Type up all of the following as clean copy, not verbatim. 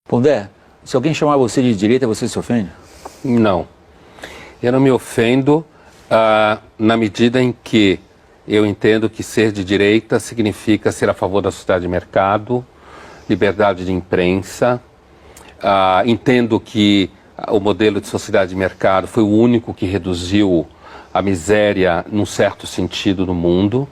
Pondé, se alguém chamar você de direita, você se ofende? Não. Eu não me ofendo na medida em que eu entendo que ser de direita significa ser a favor da sociedade de mercado, liberdade de imprensa. Entendo que o modelo de sociedade de mercado foi o único que reduziu a miséria, num certo sentido, no mundo.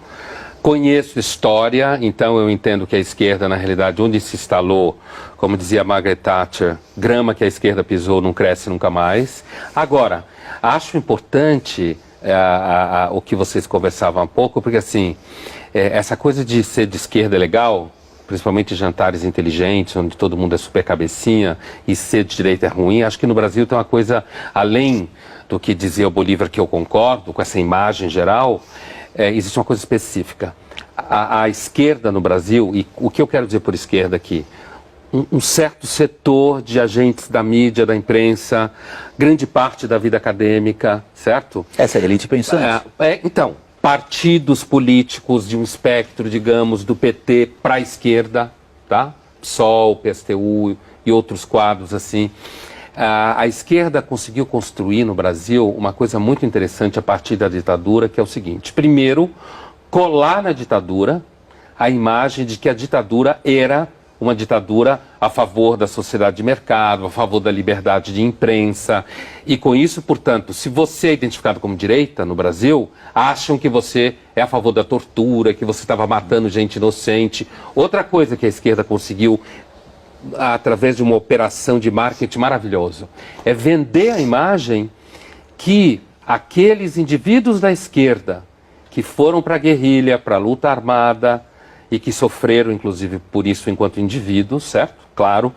Conheço história, então eu entendo que a esquerda, na realidade, onde se instalou, como dizia Margaret Thatcher, grama que a esquerda pisou não cresce nunca mais. Agora, acho importante o que vocês conversavam há pouco, porque assim, essa coisa de ser de esquerda é legal, principalmente jantares inteligentes, onde todo mundo é super cabecinha, e ser de direita é ruim. Acho que no Brasil tem uma coisa, além do que dizia o Bolívar, que eu concordo, com essa imagem geral, existe uma coisa específica. A esquerda no Brasil, e o que eu quero dizer por esquerda aqui, um certo setor de agentes da mídia, da imprensa, grande parte da vida acadêmica, certo? Essa é a elite pensante. Então, partidos políticos de um espectro, digamos, do PT para a esquerda, tá? PSOL, PSTU e outros quadros assim. A esquerda conseguiu construir no Brasil uma coisa muito interessante a partir da ditadura, que é o seguinte: primeiro, colar na ditadura a imagem de que a ditadura era uma ditadura a favor da sociedade de mercado, a favor da liberdade de imprensa. E com isso, portanto, se você é identificado como direita no Brasil, acham que você é a favor da tortura, que você estava matando gente inocente. Outra coisa que a esquerda conseguiu, através de uma operação de marketing maravilhoso, é vender a imagem que aqueles indivíduos da esquerda que foram para a guerrilha, para a luta armada e que sofreram, inclusive, por isso enquanto indivíduos, certo? Claro.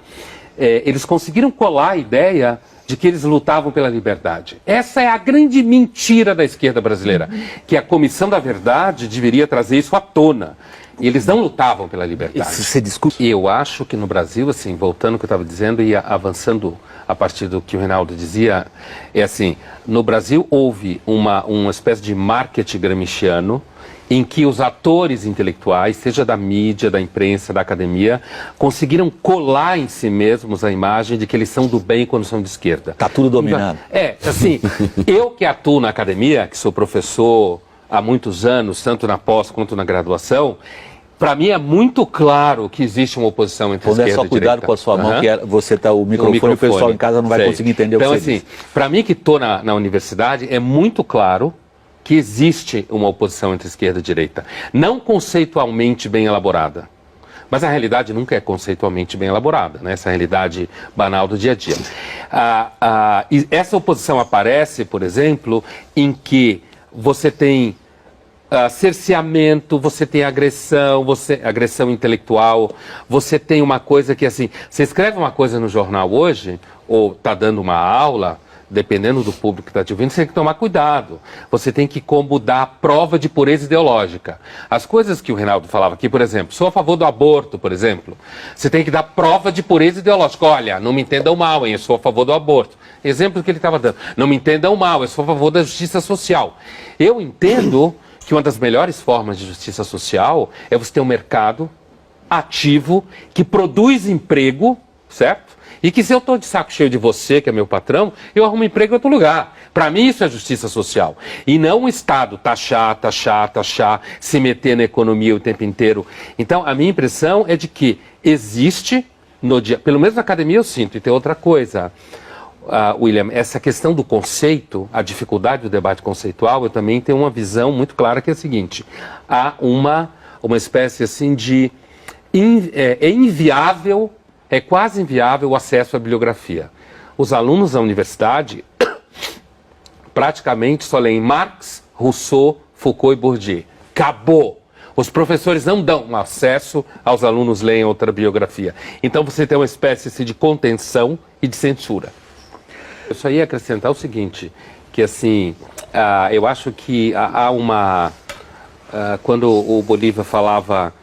Eles conseguiram colar a ideia de que eles lutavam pela liberdade. Essa é a grande mentira da esquerda brasileira, que a Comissão da Verdade deveria trazer isso à tona. E eles não lutavam pela liberdade. Isso se discute. E eu acho que no Brasil, assim, voltando ao que eu estava dizendo e avançando a partir do que o Reinaldo dizia, é assim, no Brasil houve uma espécie de marketing gramsciano em que os atores intelectuais, seja da mídia, da imprensa, da academia, conseguiram colar em si mesmos a imagem de que eles são do bem quando são de esquerda. Está tudo dominado. Assim, eu que atuo na academia, que sou professor há muitos anos, tanto na pós quanto na graduação, para mim é muito claro que existe uma oposição entre esquerda e direita. Só cuidado com a sua mão, que você está o microfone, o pessoal em casa não vai conseguir entender o que você diz. Então, assim, para mim que estou na universidade, é muito claro que existe uma oposição entre esquerda e direita. Não conceitualmente bem elaborada, mas a realidade nunca é conceitualmente bem elaborada, né? Essa realidade banal do dia a dia. E essa oposição aparece, por exemplo, em que você tem cerceamento, você tem agressão, agressão intelectual, você tem uma coisa que, assim, você escreve uma coisa no jornal hoje, ou está dando uma aula, dependendo do público que está te ouvindo, você tem que tomar cuidado. Você tem que como dar prova de pureza ideológica. As coisas que o Reinaldo falava aqui, por exemplo, sou a favor do aborto, por exemplo, você tem que dar prova de pureza ideológica. Olha, não me entendam mal, hein? Eu sou a favor do aborto. Exemplo que ele estava dando. Não me entendam mal, eu sou a favor da justiça social. Eu entendo que uma das melhores formas de justiça social é você ter um mercado ativo que produz emprego, certo? E que se eu estou de saco cheio de você, que é meu patrão, eu arrumo emprego em outro lugar. Para mim isso é justiça social. E não o Estado taxar, se meter na economia o tempo inteiro. Então a minha impressão é de que existe, no dia, pelo menos na academia eu sinto, e tem outra coisa, William, essa questão do conceito, a dificuldade do debate conceitual, eu também tenho uma visão muito clara que é a seguinte: há uma espécie assim de... é inviável, é quase inviável o acesso à bibliografia. Os alunos da universidade praticamente só leem Marx, Rousseau, Foucault e Bourdieu. Acabou! Os professores não dão acesso aos alunos lerem outra bibliografia. Então você tem uma espécie assim, de contenção e de censura. Eu só ia acrescentar o seguinte, que assim, eu acho que há uma... quando o Bolívar falava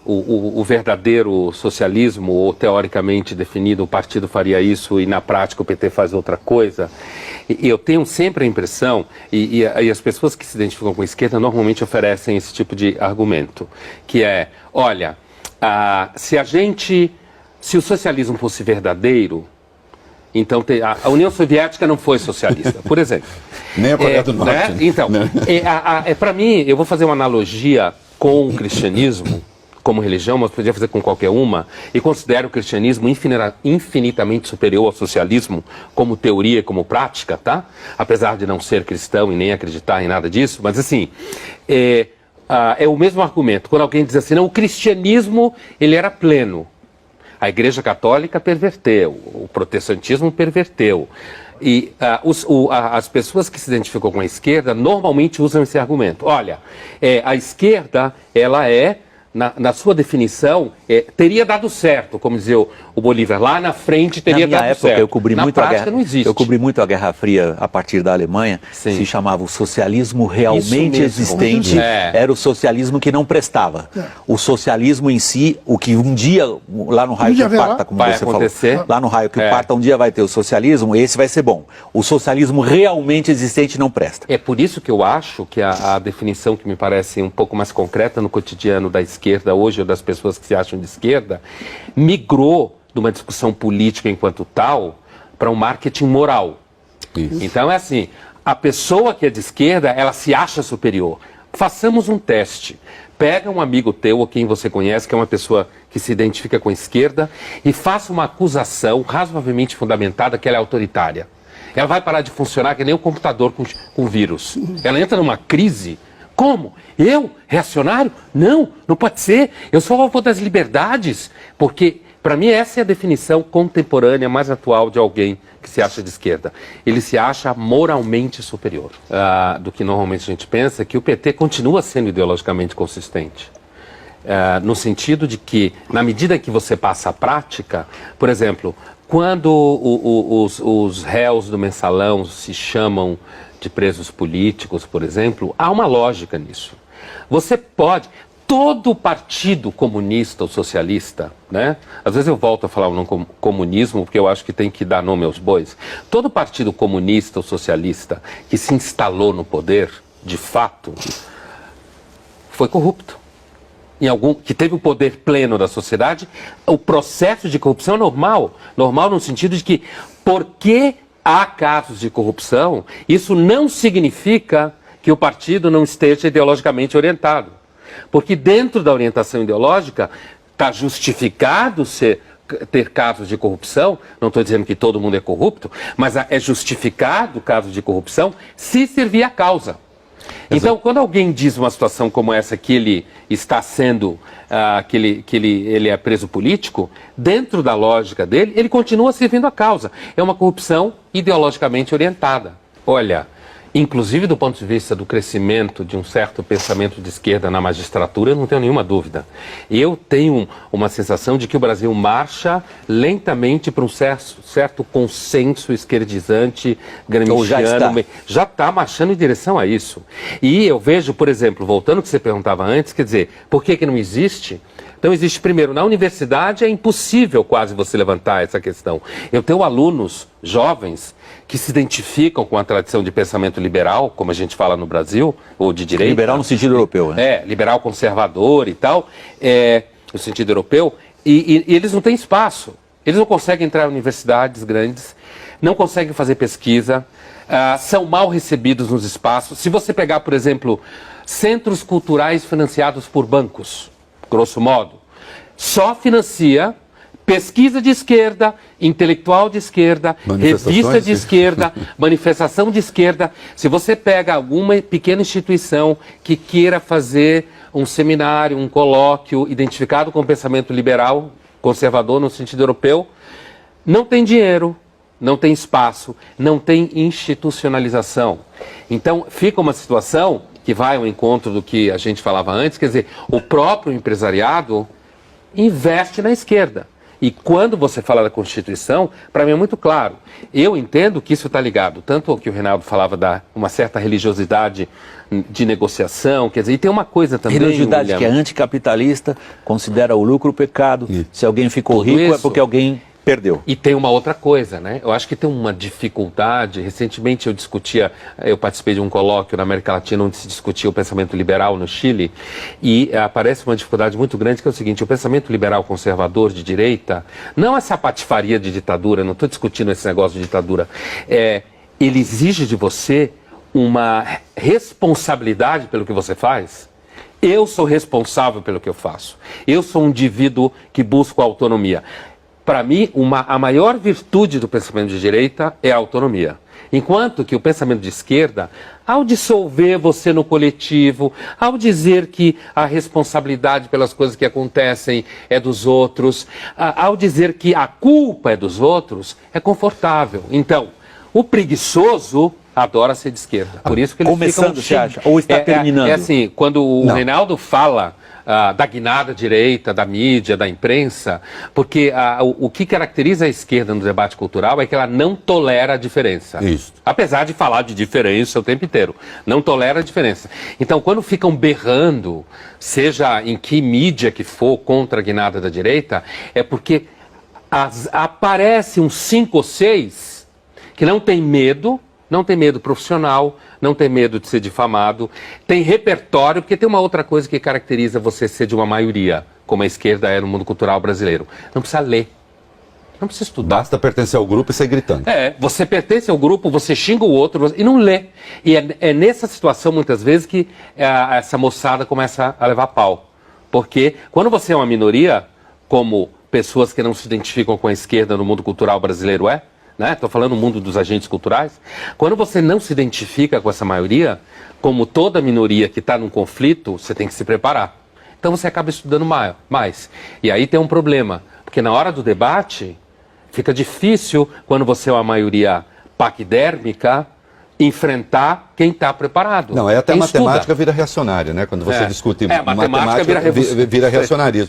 o verdadeiro socialismo, ou teoricamente definido, o partido faria isso e na prática o PT faz outra coisa, e eu tenho sempre a impressão, e as pessoas que se identificam com a esquerda normalmente oferecem esse tipo de argumento, que é, olha, se a gente se o socialismo fosse verdadeiro, então a União Soviética não foi socialista, por exemplo. Nem a Coreia do Norte. Né? Então, para mim, eu vou fazer uma analogia com o cristianismo, como religião, mas podia fazer com qualquer uma, e considero o cristianismo infinitamente superior ao socialismo como teoria e como prática, tá? Apesar de não ser cristão e nem acreditar em nada disso, mas assim, é o mesmo argumento. Quando alguém diz assim, não, o cristianismo, ele era pleno. A Igreja Católica perverteu, o protestantismo perverteu. E as pessoas que se identificam com a esquerda normalmente usam esse argumento. Olha, a esquerda, ela na sua definição, teria dado certo, como dizia o Bolívar, lá na frente teria dado certo. Eu cobri na muito prática a guerra, não existe. Eu cobri muito a Guerra Fria a partir da Alemanha. Sim. Se chamava o socialismo realmente existente, era o socialismo que não prestava. O socialismo em si, o que um dia, lá no raio que o parta, como vai você acontecer. falou, lá no raio que o parta, um dia vai ter o socialismo, esse vai ser bom. O socialismo realmente existente não presta. É por isso que eu acho que a definição que me parece um pouco mais concreta no cotidiano da esquerda hoje, ou das pessoas que se acham de esquerda, migrou de uma discussão política enquanto tal para um marketing moral. Isso. Então é assim, a pessoa que é de esquerda, ela se acha superior. Façamos um teste. Pega um amigo teu ou quem você conhece, que é uma pessoa que se identifica com a esquerda, e faça uma acusação razoavelmente fundamentada que ela é autoritária. Ela vai parar de funcionar que nem um computador com vírus. Ela entra numa crise. Como? Eu? Reacionário? Não, não pode ser. Eu sou a favor das liberdades. Porque, para mim, essa é a definição contemporânea mais atual de alguém que se acha de esquerda. Ele se acha moralmente superior do que normalmente a gente pensa, que o PT continua sendo ideologicamente consistente. No sentido de que, na medida que você passa a prática, por exemplo, quando os réus do mensalão se chamam de presos políticos, por exemplo, há uma lógica nisso. Você pode, todo partido comunista ou socialista, né? Às vezes eu volto a falar o nome comunismo, porque eu acho que tem que dar nome aos bois. Todo partido comunista ou socialista que se instalou no poder, de fato, foi corrupto. Que teve o poder pleno da sociedade, o processo de corrupção é normal. Normal no sentido de que, porque há casos de corrupção, isso não significa que o partido não esteja ideologicamente orientado. Porque dentro da orientação ideológica está justificado ter casos de corrupção, não estou dizendo que todo mundo é corrupto, mas é justificado casos de corrupção se servir a causa. Então, quando alguém diz uma situação como essa, que ele está sendo, que ele é preso político, dentro da lógica dele, ele continua servindo a causa. É uma corrupção ideologicamente orientada. Olha, inclusive do ponto de vista do crescimento de um certo pensamento de esquerda na magistratura, eu não tenho nenhuma dúvida. Eu tenho uma sensação de que o Brasil marcha lentamente para um certo consenso esquerdizante, gramsciano. Já está marchando em direção a isso. E eu vejo, por exemplo, voltando ao que você perguntava antes, quer dizer, por que não existe? Então existe, primeiro, na universidade é impossível quase você levantar essa questão. Eu tenho alunos jovens que se identificam com a tradição de pensamento liberal, como a gente fala no Brasil, ou de direita. Liberal no sentido europeu, né? Liberal conservador e tal, no sentido europeu, e eles não têm espaço. Eles não conseguem entrar em universidades grandes, não conseguem fazer pesquisa, são mal recebidos nos espaços. Se você pegar, por exemplo, centros culturais financiados por bancos, grosso modo, só financia pesquisa de esquerda, intelectual de esquerda, revista de esquerda, manifestação de esquerda. Se você pega alguma pequena instituição que queira fazer um seminário, um colóquio identificado com o pensamento liberal, conservador no sentido europeu, não tem dinheiro, não tem espaço, não tem institucionalização. Então fica uma situação que vai ao encontro do que a gente falava antes, quer dizer, o próprio empresariado investe na esquerda. E quando você fala da Constituição, para mim é muito claro. Eu entendo que isso está ligado, tanto ao que o Reinaldo falava da uma certa religiosidade de negociação, quer dizer, e tem uma coisa também... Religiosidade que é anticapitalista, considera o lucro pecado, se alguém ficou rico é porque alguém Perdeu. E tem uma outra coisa, né? Eu acho que tem uma dificuldade. Recentemente eu participei de um colóquio na América Latina onde se discutia o pensamento liberal no Chile e aparece uma dificuldade muito grande que é o seguinte: o pensamento liberal conservador de direita, não essa patifaria de ditadura, não estou discutindo esse negócio de ditadura, ele exige de você uma responsabilidade pelo que você faz. Eu sou responsável pelo que eu faço. Eu sou um indivíduo que busca autonomia. Para mim, a maior virtude do pensamento de direita é a autonomia. Enquanto que o pensamento de esquerda, ao dissolver você no coletivo, ao dizer que a responsabilidade pelas coisas que acontecem é dos outros, ao dizer que a culpa é dos outros, é confortável. Então, o preguiçoso adora ser de esquerda. Por isso que eles começando, ficam... você acha? Ou está terminando? É assim, quando o Reinaldo fala da guinada direita, da mídia, da imprensa, porque o que caracteriza a esquerda no debate cultural é que ela não tolera a diferença. Isso. Apesar de falar de diferença o tempo inteiro. Não tolera a diferença. Então, quando ficam berrando, seja em que mídia que for, contra a guinada da direita, é porque aparece uns 5 ou 6 que não tem medo profissional, não tem medo de ser difamado, tem repertório, porque tem uma outra coisa que caracteriza você ser de uma maioria, como a esquerda é no mundo cultural brasileiro. Não precisa ler, não precisa estudar. Basta pertencer ao grupo e sair gritando. Você pertence ao grupo, você xinga o outro e não lê. E é nessa situação, muitas vezes, que essa moçada começa a levar pau. Porque quando você é uma minoria, como pessoas que não se identificam com a esquerda no mundo cultural brasileiro Estou falando do mundo dos agentes culturais. Quando você não se identifica com essa maioria, como toda minoria que está num conflito, você tem que se preparar. Então você acaba estudando mais. E aí tem um problema, porque na hora do debate, fica difícil, quando você é uma maioria paquidérmica, enfrentar quem está preparado. Não, até a quem matemática estuda. vira reacionária, né? Quando você discute matemática vira reacionarismo.